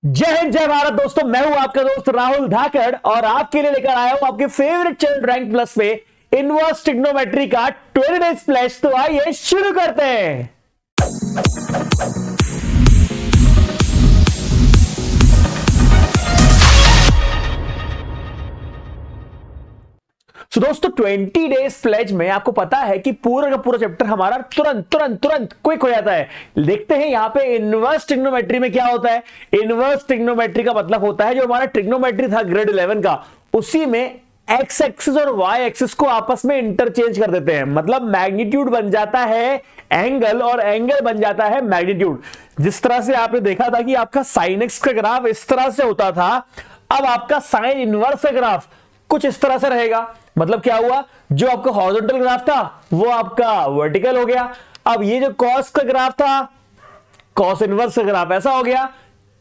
जय हिंद जय भारत दोस्तों, मैं हूं आपका दोस्त राहुल धाकड़ और आपके लिए लेकर आया हूं आपके फेवरेट चैनल रैंक प्लस पे इनवर्स ट्रिग्नोमेट्री का 20 डेज फ्लैश। तो आइए शुरू करते हैं। तो दोस्तों 20 डेज प्लेज में आपको पता है कि पूरा का पूरा चैप्टर हमारा तुरंत तुरंत तुरंत क्विक हो जाता है। देखते हैं यहां पे इनवर्स ट्रिग्नोमेट्री में क्या होता है। इनवर्स ट्रिग्नोमेट्री का मतलब होता है जो हमारा ट्रिग्नोमेट्री था ग्रेड 11 का, उसी में एक्स एक्सिस और वाई एक्सिस को आपस में इंटरचेंज कर देते हैं। मतलब मैग्नीट्यूड बन जाता है एंगल और एंगल बन जाता है मैग्नीट्यूड। जिस तरह से आपने देखा था कि आपका साइन एक्स का ग्राफ इस तरह से होता था, अब आपका साइन इनवर्स का ग्राफ कुछ इस तरह से रहेगा। मतलब क्या हुआ, जो आपका हॉरिजॉन्टल ग्राफ था वो आपका वर्टिकल हो गया। अब ये जो कॉस का ग्राफ था, कॉस इनवर्स का ग्राफ ऐसा हो गया।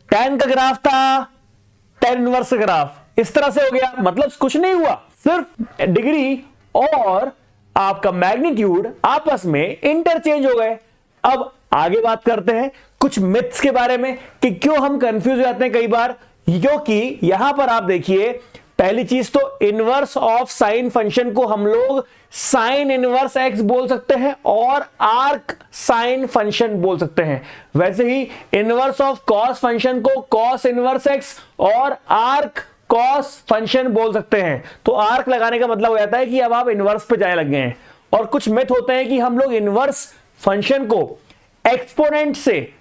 टैन का ग्राफ था, टैन इनवर्स का ग्राफ इस तरह से हो गया। मतलब कुछ नहीं हुआ, सिर्फ डिग्री और आपका मैग्नीट्यूड आपस में इंटरचेंज हो गए। अब आगे बात करते हैं कुछ मिथ्स के बारे में कि क्यों हम कंफ्यूज हो जाते हैं कई बार। क्योंकि यहां पर आप देखिए, पहली चीज तो इनवर्स ऑफ साइन फंक्शन को हम लोग साइन इनवर्स एक्स बोल सकते हैं और आर्क साइन फंक्शन बोल सकते हैं। वैसे ही इनवर्स ऑफ कॉस फंक्शन को कॉस इनवर्स एक्स और आर्क कॉस फंक्शन बोल सकते हैं। तो आर्क लगाने का मतलब हो जाता है कि अब आप इनवर्स पे जाने लग गए हैं। और कुछ मिथ होते हैं कि हम लोग इनवर्स फंक्शन को एक्सपोनेंट से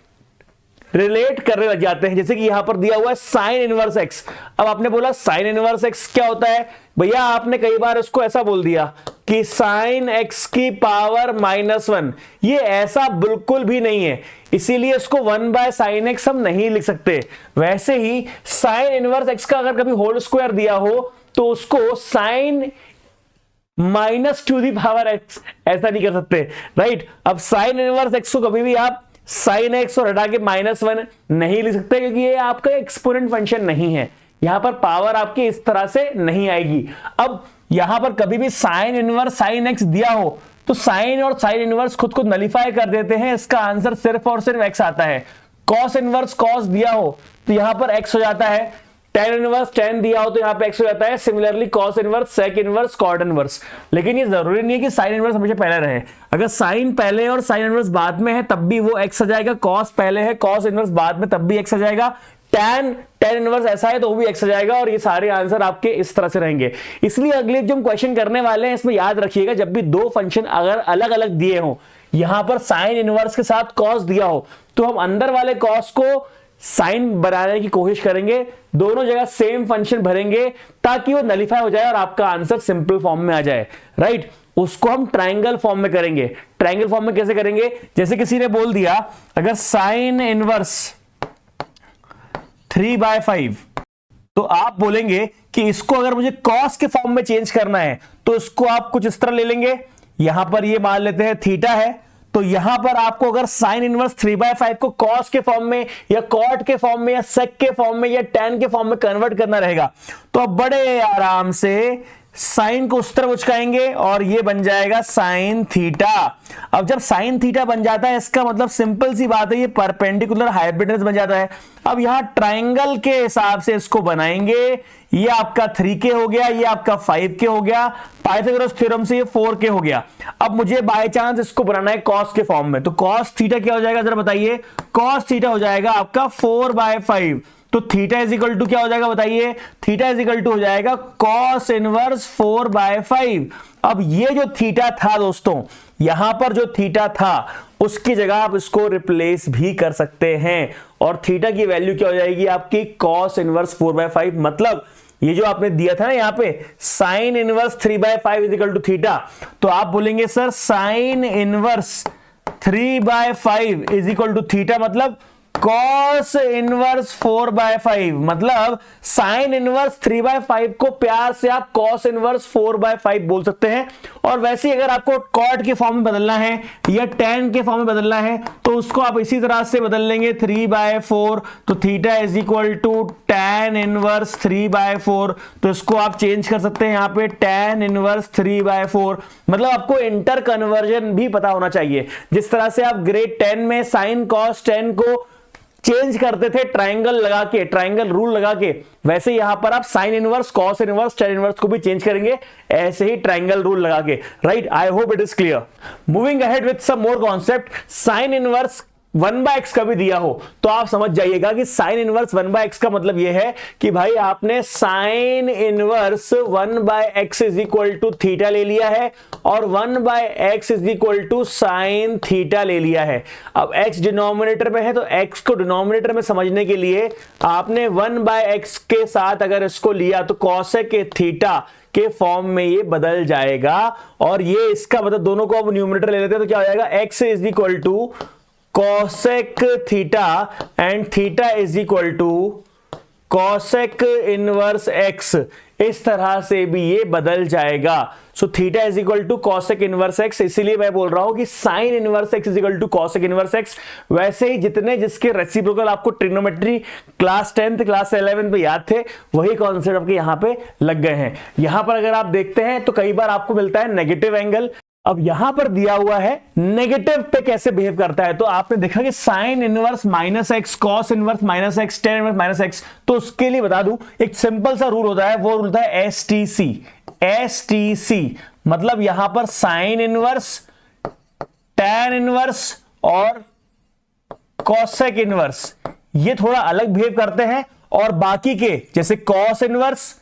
रिलेट करने लग जाते हैं। जैसे कि यहां पर दिया हुआ है साइन इनवर्स एक्स। अब आपने बोला साइन इनवर्स एक्स क्या होता है भैया, आपने कई बार उसको ऐसा बोल दिया कि साइन एक्स की पावर -1। ये ऐसा बिल्कुल भी नहीं है, इसीलिए इसको 1 बाय साइन एक्स हम नहीं लिख सकते। वैसे ही साइन इनवर्स एक्स का अगर कभी होल स्क्वायर दिया हो तो उसको साइन -2 पावर एक्स ऐसा नहीं कर सकते, राइट। अब साइन इनवर्स एक्स को कभी भी आप साइन एक्स और हटा के -1 नहीं लिख सकते, क्योंकि ये आपका एक्सपोनेंट फंक्शन नहीं है। यहां पर पावर आपकी इस तरह से नहीं आएगी। अब यहां पर कभी भी साइन इनवर्स साइन एक्स दिया हो तो साइन और साइन इनवर्स खुद को नलिफाई कर देते हैं, इसका आंसर सिर्फ और सिर्फ एक्स आता है। कॉस इनवर्स कॉस दिया हो तो यहां पर एक्स हो जाता है। tan इनवर्स tan दिया हो तो यहां पे x हो जाता है। Similarly cos inverse sec inverse cot inverse. लेकिन ये जरूरी नहीं है कि sin इनवर्स हमेशा पहले रहे। अगर sin पहले और sin इनवर्स बाद में है तब भी वो x आ जाएगा। cos पहले है, cos इनवर्स बाद में तब भी x आ जाएगा। tan इनवर्स ऐसा है तो वो भी x आ जाएगा। और ये सारे आंसर आपके इस तरह से रहेंगे। इसलिए अगले जो हम क्वेश्चन करने वाले हैं इसमें याद रखिएगा, जब भी दो फंक्शन अगर अलग अलग दिए हो, यहां पर sin इनवर्स के साथ cos दिया हो तो हम अंदर वाले cos को साइन बनाने की कोशिश करेंगे, दोनों जगह सेम फंक्शन भरेंगे ताकि वो नलिफाई हो जाए और आपका आंसर सिंपल फॉर्म में आ जाए, राइट। उसको हम ट्रायंगल फॉर्म में करेंगे। ट्रायंगल फॉर्म में कैसे करेंगे, जैसे किसी ने बोल दिया अगर साइन इनवर्स 3/5, तो आप बोलेंगे कि इसको अगर मुझे कॉस के फॉर्म में चेंज करना है तो इसको आप कुछ इस तरह ले लेंगे। यहां पर ये मान लेते हैं थीटा है, तो यहां पर आपको अगर साइन इनवर्स 3/5 को कॉस के फॉर्म में या कॉट के फॉर्म में या सेक के फॉर्म में या टैन के फॉर्म में कन्वर्ट करना रहेगा तो अब बड़े आराम से साइन को उस तरफ उचकाएंगे और ये बन जाएगा साइन थीटा। अब जब साइन थीटा बन जाता है इसका मतलब सिंपल सी बात है, ये परपेंडिकुलर हाइपोटेनस बन जाता है। अब यहां ट्रायंगल के हिसाब से इसको बनाएंगे। ये आपका 3k हो गया, ये आपका 5k हो गया, पाइथागोरस थ्योरम से ये 4k हो गया। अब मुझे बाय चांस इसको बनाना है कॉस के फॉर्म में, तो कॉस थीटा क्या हो जाएगा जरा बताइए। कॉस थीटा हो जाएगा आपका 4/5। तो थीटा इज इक्वल टू क्या हो जाएगा बताइए। थीटा इज इक्वल टू हो जाएगा कॉस इनवर्स 4/5। अब ये जो थीटा था दोस्तों, यहां पर जो थीटा था उसकी जगह आप इसको रिप्लेस भी कर सकते हैं और थीटा की वैल्यू क्या हो जाएगी आपकी कॉस इनवर्स 4/5। मतलब ये जो आपने दिया था ना यहाँ पे sine inverse 3/5 is equal to theta, तो आप बोलेंगे sir sine inverse 3/5 is equal to theta, मतलब कॉस इनवर्स 4/5। मतलब साइन इनवर्स 3/5 को प्यार से आप कॉस इनवर्स 4/5 बोल सकते हैं। और वैसे ही अगर आपको कॉट के फॉर्म में बदलना है या टैन के फॉर्म में बदलना है तो उसको आप इसी तरह से बदल लेंगे 3/4। तो theta is equal to tan inverse 3/4। तो इसको आप चेंज कर सकते हैं यहाँ पे टैन इनवर्स 3/4। मतलब आपको इंटर कन्वर्जन भी पता होना चाहिए। जिस तरह से आप ग्रेड 10 में साइन कॉस 10 को चेंज करते थे ट्राइंगल लगा के, ट्राइंगल रूल लगा के, वैसे यहां पर आप sine inverse, cos inverse, tan inverse को भी चेंज करेंगे ऐसे ही ट्राइंगल रूल लगा के, right. I hope it is clear. Moving ahead with some more concept, sine inverse 1/x का भी दिया हो तो आप समझ जाइएगा कि साइन इनवर्स 1/x का मतलब यह है कि भाई आपने sine inverse 1/x is equal to theta ले लिया है और 1/x is equal to sine theta ले लिया है। अब x डिनोमिनेटर में है तो x को डिनोमिनेटर में समझने के लिए आपने 1/x के साथ अगर इसको लिया तो कॉसेक थीटा के फॉर्म में ये बदल जाएगा और ये इसका मतलब दोनों को अब न्यूमरेटर ले लेते हैं तो क्या हो जाएगा, x is equal to cosec theta and theta is equal to cosec inverse x, इस तरह से भी ये बदल जाएगा। So theta is equal to cosec inverse x, इसीलिए मैं बोल रहा हूं कि sine inverse x is equal to cosec inverse x. वैसे ही जितने जिसके रेसिप्रोकल आपको ट्रिग्नोमेट्री क्लास 10th क्लास 11 पे याद थे वही कॉन्सेप्ट आपके यहां पे लग गए हैं। यहां पर अगर आप देखते हैं तो कई बार आपको मिलता है नेगेटिव एंगल, अब यहां पर दिया हुआ है नेगेटिव पे कैसे बिहेव करता है, तो आपने देखा कि sine inverse minus x, cos inverse minus x, tan inverse minus x, तो उसके लिए बता दूं एक सिंपल सा रूल होता है, वो रूल होता है एसटीसी। एसटीसी मतलब यहां पर साइन इनवर्स, टेन इनवर्स और कॉसेक इनवर्स ये थोड़ा अलग बिहेव करते हैं और बाकी के जैसे कॉस इनवर्स,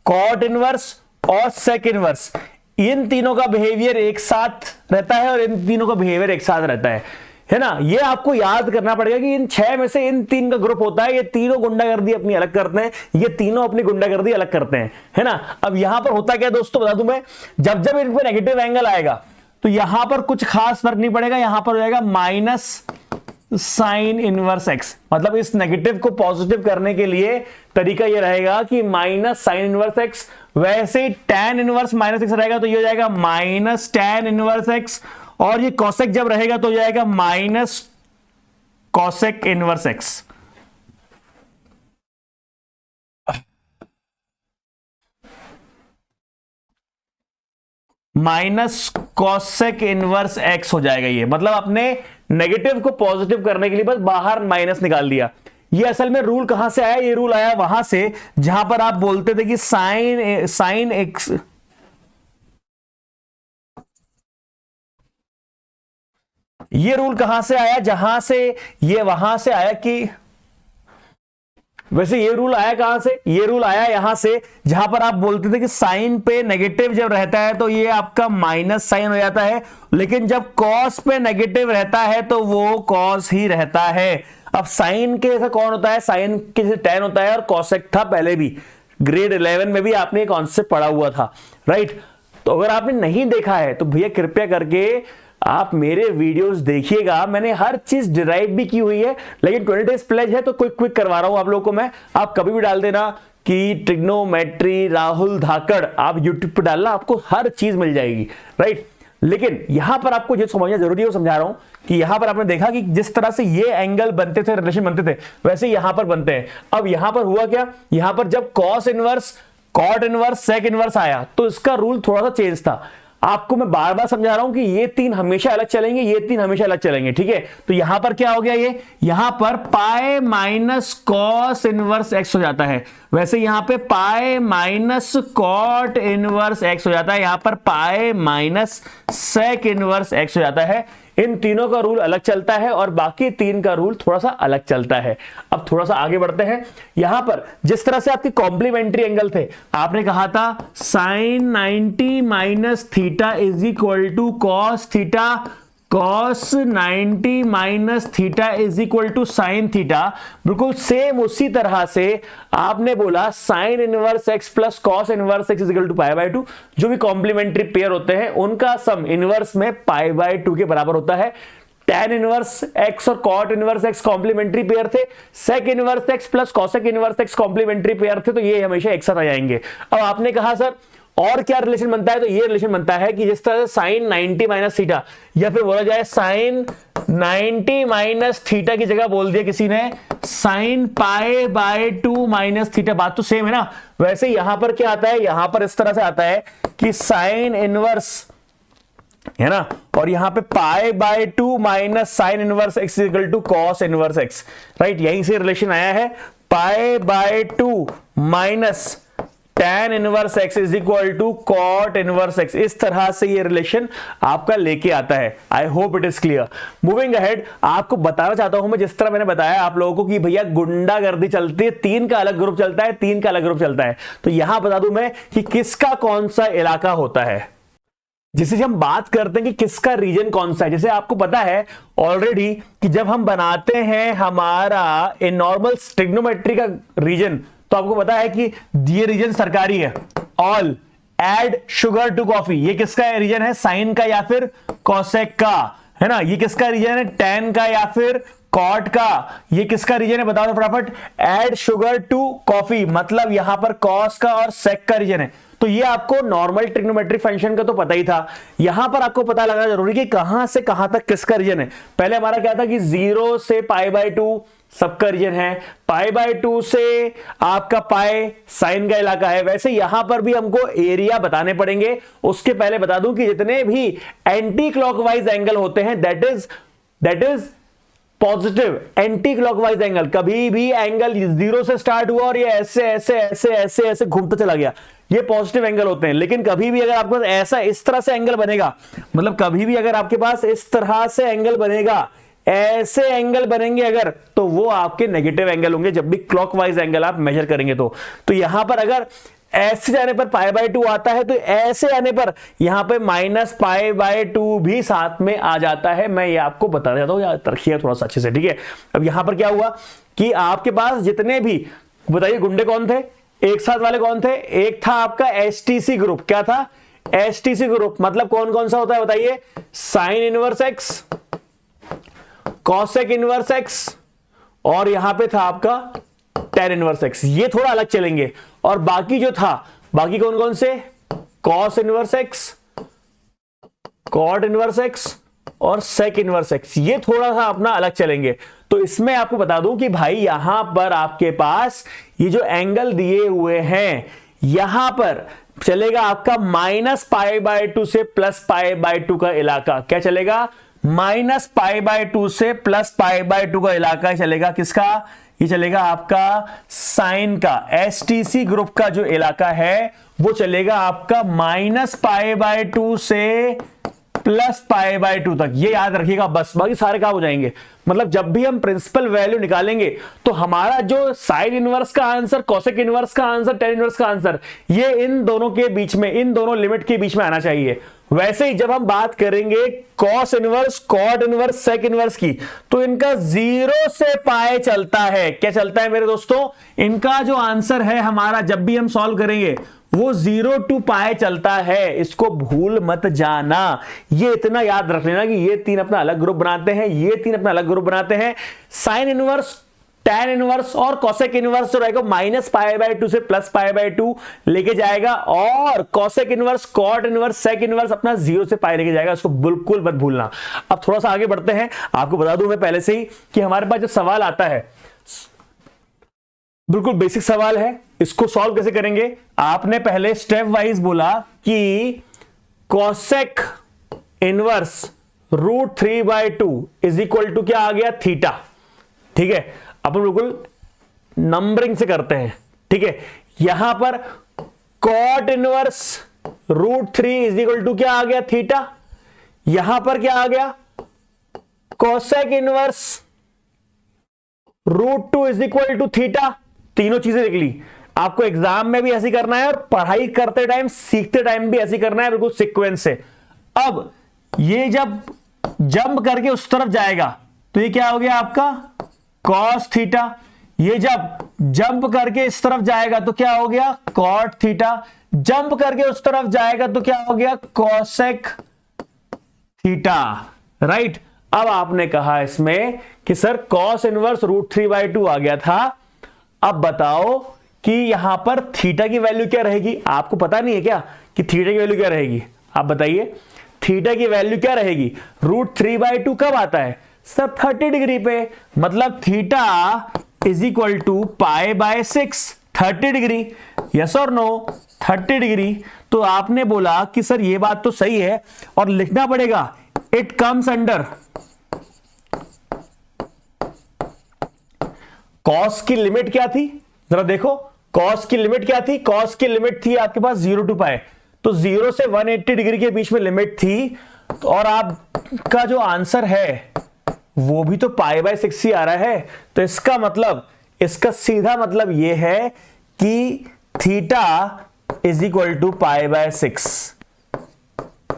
कॉट इनवर्स और सेक इनवर्स इन तीनों का बिहेवियर एक साथ रहता है और इन तीनों का बिहेवियर एक साथ रहता है ना। ये आपको याद करना पड़ेगा कि इन 6 में से इन 3 का ग्रुप होता है, ये तीनों गुंडागर्दी अपनी अलग करते हैं, ये तीनों अपनी गुंडागर्दी अलग करते हैं, है ना। अब यहां पर होता क्या दोस्तों बता दूं मैं, जब जब इन पर नेगेटिव एंगल आएगा तो यहां पर कुछ खास फर्क नहीं पड़ेगा, यहां पर हो जाएगा माइनस साइन इनवर्स एक्स, मतलब इस नेगेटिव को पॉजिटिव करने के लिए तरीका यह रहेगा कि माइनस साइन इनवर्स एक्स, वैसे ही टैन इनवर्स माइनस एक्स रहेगा तो ये हो जाएगा माइनस टैन इनवर्स एक्स, और ये कॉसेक जब रहेगा तो हो जाएगा minus cosec inverse x. Minus cosec inverse x हो जाएगा ये, मतलब अपने नेगेटिव को पॉजिटिव करने के लिए बस बाहर माइनस निकाल दिया। ये असल में रूल कहां से आया, ये रूल आया वहां से जहां पर आप बोलते थे कि साइन एक्स, ये रूल कहां से आया, जहां से ये वहां से आया कि वैसे ये रूल आया कहां से, ये रूल आया यहां से जहां पर आप बोलते थे कि साइन पे नेगेटिव जब रहता है तो ये आपका माइनस साइन हो जाता है, लेकिन जब कॉस पे नेगेटिव रहता है तो वो कॉस ही रहता है। अब साइन के जैसा कौन होता है, साइन के जैसे टैन होता है और कॉसेक था पहले भी, ग्रेड 11 में भी आपने कॉन्सेप्ट पढ़ा हुआ था, राइट। तो अगर आपने नहीं देखा है तो भैया कृपया करके आप मेरे वीडियोस देखिएगा, मैंने हर चीज डिराइव भी की हुई है, लेकिन 20 डेज प्लेज है तो क्विक करवा रहा हूं आप लोगों को मैं। आप कभी भी डाल देना कि ट्रिग्नोमेट्री राहुल धाकड़, आप यूट्यूब पर डालना, आपको हर चीज मिल जाएगी, राइट। लेकिन यहां पर आपको जो समझना जरूरी है वो समझा रहा हूं कि यहां पर आपने देखा कि जिस तरह से ये एंगल बनते थे, रिलेशन बनते थे, वैसे यहां पर बनते हैं। अब यहां पर हुआ क्या, यहां पर जब cos inverse, cot inverse, sec inverse आया तो इसका रूल थोड़ा सा चेंज था। आपको मैं बार बार समझा रहा हूं कि ये तीन हमेशा अलग चलेंगे, ये तीन हमेशा अलग चलेंगे, ठीक है। तो यहां पर क्या हो गया, ये यहां पर pi minus cos inverse x हो जाता है, वैसे यहां पे pi minus cot inverse x हो जाता है, यहां पर pi minus sec inverse x हो जाता है। इन तीनों का रूल अलग चलता है और बाकी तीन का रूल थोड़ा सा अलग चलता है। अब थोड़ा सा आगे बढ़ते हैं, यहां पर जिस तरह से आपके कॉम्प्लीमेंट्री एंगल थे, आपने कहा था sine 90 minus theta is equal to cos theta, cos 90 minus theta is equal to sine theta. बिल्कुल सेम उसी तरह से आपने बोला sine inverse x plus cos inverse x is equal to pi by 2। जो भी कॉम्प्लीमेंट्री पेयर होते हैं उनका सम इनवर्स में पाई बाय 2 के बराबर होता है। टैन इनवर्स एक्स और cot inverse X complementary pair थे, sec inverse x plus cosec inverse X complementary pair थे, तो ये हमेशा एक साथ आ जाएंगे। अब आपने कहा सर और क्या रिलेशन बनता है, तो ये रिलेशन बनता है कि जिस तरह से साइन 90 माइनस थीटा, या फिर बोला जाए साइन 90 माइनस थीटा की जगह बोल दिया किसी ने sign pi by 2 minus theta, बात तो सेम है ना। वैसे यहां पर क्या आता है, यहां पर इस तरह से आता है कि साइन इनवर्स है ना, और यहां पे pi by 2 minus sine inverse x equal to cos inverse x, right, यहीं से रिलेशन आया है, pi by 2 minus tan inverse x is equal to cot inverse x, इस तरह से ये रिलेशन आपका लेके आता है। आई hope it is clear. Moving ahead, आपको बताना चाहता हूं मैं, जिस तरह मैंने बताया आप लोगों को कि भैया गुंडागर्दी चलती है, 3 का अलग ग्रुप चलता है, 3 का अलग ग्रुप चलता है, तो यहां बता दूं मैं कि किसका कौन सा इलाका होता है, जिससे हम बात करते हैं कि किसका रीजन कौन सा है। जैसे आपको पता है ऑलरेडी कि जब हम बनाते हैं हमारा ए नॉर्मल ट्रिग्नोमेट्री का रीजन, तो आपको पता है कि ये रीजन सरकारी है, all add sugar to coffee, ये किसका रीजन है, साइन का या फिर कॉसेक का, है ना, ये किसका रीजन है, टैन का या फिर कॉट का, ये किसका रीजन है बताओ फटाफट, एड शुगर टू कॉफी, मतलब यहां पर कॉस का और सेक का रीजन है। तो ये आपको नॉर्मल ट्रिग्नोमेट्रिक फंक्शन का तो पता ही था, यहां पर आपको पता लगाना जरूरी कि कहां से कहां तक किसका रीजन है। पहले हमारा क्या था कि 0 से पाई बाय 2 सबका रीजन है, पाई बाय 2 से आपका पाई साइन का इलाका है। वैसे यहां पर भी हमको एरिया बताने पड़ेंगे, उसके पहले बता दूं कि जितने भी एंटी क्लॉकवाइज एंगल होते हैं that is positive anti clockwise angle, कभी भी एंगल 0 से स्टार्ट हुआ और ये ऐसे ऐसे ऐसे ऐसे ऐसे घूमता चला गया, ये पॉजिटिव एंगल होते हैं। लेकिन कभी भी अगर आपके पास ऐसा इस तरह से एंगल बनेगा, मतलब कभी भी अगर आपके पास इस तरह से एंगल बनेगा, ऐसे एंगल बनेंगे अगर, तो वो आपके नेगेटिव एंगल होंगे जब भी क्लॉकवाइज एंगल आप मेजर करेंगे। तो यहां पर अगर ऐसे जाने पर पाई बाय 2 आता है, तो ऐसे आने पर यहां पे माइनस पाई बाय 2 भी साथ में आ जाता है। मैं ये आपको बताना चाहता हूं, याद रखिए थोड़ा सा अच्छे से, ठीक है। अब यहां पर क्या हुआ कि आपके पास जितने भी, बताइए गुंडे कौन थे, एक साथ वाले कौन थे, एक था आपका एसटीसी ग्रुप, क्या था, एसटीसी ग्रुप, मतलब कौन कौन सा होता है बताइए, sign inverse x, cosec inverse x, और यहां पे था आपका tan इनवर्स एक्स, ये थोड़ा अलग चलेंगे। और बाकी जो था, बाकी कौन कौन से, cos inverse x, cot inverse x और सेक इनवर्स एक्स, ये थोड़ा सा अपना अलग चलेंगे। तो इसमें आपको बता दूं कि भाई यहां पर आपके पास ये जो एंगल दिए हुए हैं, यहां पर चलेगा आपका माइनस पाई बाय 2 से प्लस पाई बाय 2 का इलाका, क्या चलेगा, माइनस पाई बाय 2 से प्लस पाई बाय 2 का इलाका चलेगा, किसका, ये चलेगा आपका साइन का, एसटीसी ग्रुप का जो इलाका है वो चलेगा आपका माइनस पाई बाय 2 से प्लस पाई बाय 2 तक, ये याद रखिएगा बस, बाकी सारे काम हो जाएंगे। मतलब जब भी हम प्रिंसिपल वैल्यू निकालेंगे तो हमारा जो साइन इनवर्स का आंसर, कॉसेक इनवर्स का आंसर, टेन इनवर्स का आंसर, ये इन दोनों के बीच में, इन दोनों लिमिट के बीच में आना चाहिए। वैसे ही जब हम बात करेंगे cos inverse, cot inverse, sec inverse की, तो इनका 0 से पाई चलता है, क्या चलता है मेरे दोस्तों, इनका जो आंसर है हमारा जब भी हम सॉल्व करेंगे वो 0 टू पाई चलता है, इसको भूल मत जाना। ये इतना याद रख लेना कि ये 3 अपना अलग ग्रुप बनाते हैं, ये 3 अपना अलग ग्रुप बनाते हैं। साइन इनवर्स, टैन इनवर्स और कॉसेक इनवर्स जो रहेगा माइनस पाई बाय 2 से प्लस पाई बाय 2 लेके जाएगा, और cosec inverse, cot inverse, sec inverse अपना 0 से पाई लेके जाएगा, इसको बिल्कुल मत भूलना। अब थोड़ा सा आगे बढ़ते हैं, आपको बता दूं मैं पहले से ही कि हमारे पास जो सवाल आता है बिल्कुल बेसिक सवाल है, इसको सॉल्व कैसे करेंगे। आपने पहले स्टेप वाइज बोला कि cosec inverse root 3 by 2 is equal to क्या आ गया, थीटा, ठीक है। अपन बिल्कुल नंबरिंग से करते हैं, ठीक है। यहां पर cot inverse root 3 is equal to क्या आ गया, थीटा। यहां पर क्या आ गया, cosec inverse root 2 is equal to theta. तीनों चीजें लिख ली, आपको एग्जाम में भी ऐसी करना है और पढ़ाई करते टाइम, सीखते टाइम भी ऐसी करना है, बिल्कुल सीक्वेंस से। अब ये जब जंप करके उस तरफ जाएगा तो ये क्या हो गया आपका कॉस थीटा, ये जब जंप करके इस तरफ जाएगा तो क्या हो गया कॉट थीटा, जंप करके उस तरफ जाएगा तो क्या हो गया कॉसेक थीटा, राइट। अब आपने कहा इसमें कि sir cos inverse root 3 by 2 आ गया था, अब बताओ कि यहां पर थीटा की वैल्यू क्या रहेगी। आपको पता नहीं है क्या कि थीटा की वैल्यू क्या रहेगी, आप बताइए थीटा की वैल्यू क्या रहेगी। रूट 3 बाय 2 कब आता है सर 30 डिग्री पे, मतलब theta is equal to pi by 6, 30 degree, yes और नो, 30 डिग्री। तो आपने बोला कि सर ये बात तो सही है और लिखना पड़ेगा इट कम्स अंडर कॉस की लिमिट क्या थी, जरा देखो कॉस की लिमिट क्या थी, कॉस की लिमिट थी आपके पास 0 टू पाई, तो 0 से 180 डिग्री के बीच में लिमिट थी, और आपका जो आंसर है वो भी तो पाई बाय 6 ही आ रहा है। तो इसका मतलब, इसका सीधा मतलब ये है कि theta is equal to pi by 6।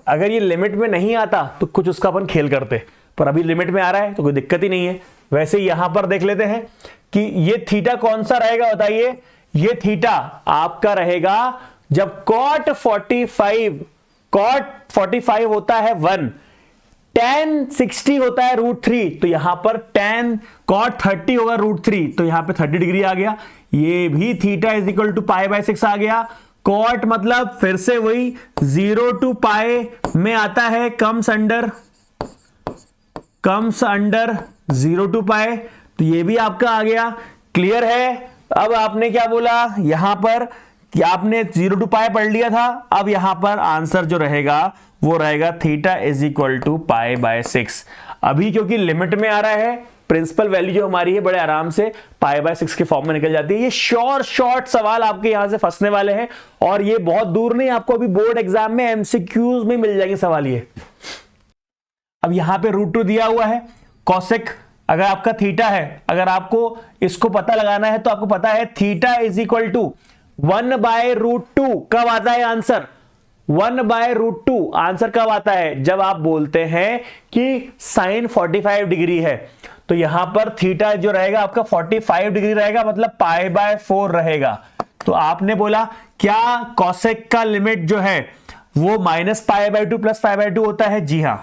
अगर ये लिमिट में नहीं आता तो कुछ उसका अपन खेल करते, पर अभी लिमिट में आ रहा है तो कोई दिक्कत ही नहीं है। वैसे यहां पर देख लेते हैं कि ये थीटा कौन सा रहेगा, बताइए। ये थीटा आपका रहेगा जब cot 45 होता है 1, tan 60 होता है √3, तो यहां पर tan cot 30 होगा √3, तो यहां पे 30 डिग्री आ गया। ये भी theta is equal to pi by 6 आ गया। cot मतलब फिर से वही 0 टू पाई में आता है, कम्स अंडर 0 टू पाई, तो ये भी आपका आ गया। क्लियर है। अब आपने क्या बोला यहां पर कि आपने 0 टू पाई पढ़ लिया था, अब यहां पर आंसर जो रहेगा वो रहेगा theta is equal to pi by 6। अभी क्योंकि लिमिट में आ रहा है, प्रिंसिपल वैल्यू जो हमारी है बड़े आराम से पाई बाय 6 के फॉर्म में निकल जाती है। ये शॉर्ट सवाल आपके यहां से फंसने वाले हैं, और ये बहुत दूर नहीं, आपको अभी बोर्ड एग्जाम में एमसीक्यूज में मिल जाएंगे सवाल ये। अब यहां पे √2 दिया हुआ है, कॉसेक अगर आपका थीटा है, अगर आपको इसको पता लगाना है तो आपको पता है theta is equal to 1 by √2 कब आता है आंसर, 1 बाय √2 आंसर कब आता है, जब आप बोलते हैं कि साइन 45 डिग्री है, तो यहां पर थीटा जो रहेगा आपका 45 डिग्री रहेगा, मतलब पाई बाय 4 रहेगा। तो आपने बोला क्या कॉसेक का लिमिट जो है वो -π/2 +π/2 होता है, जी हां,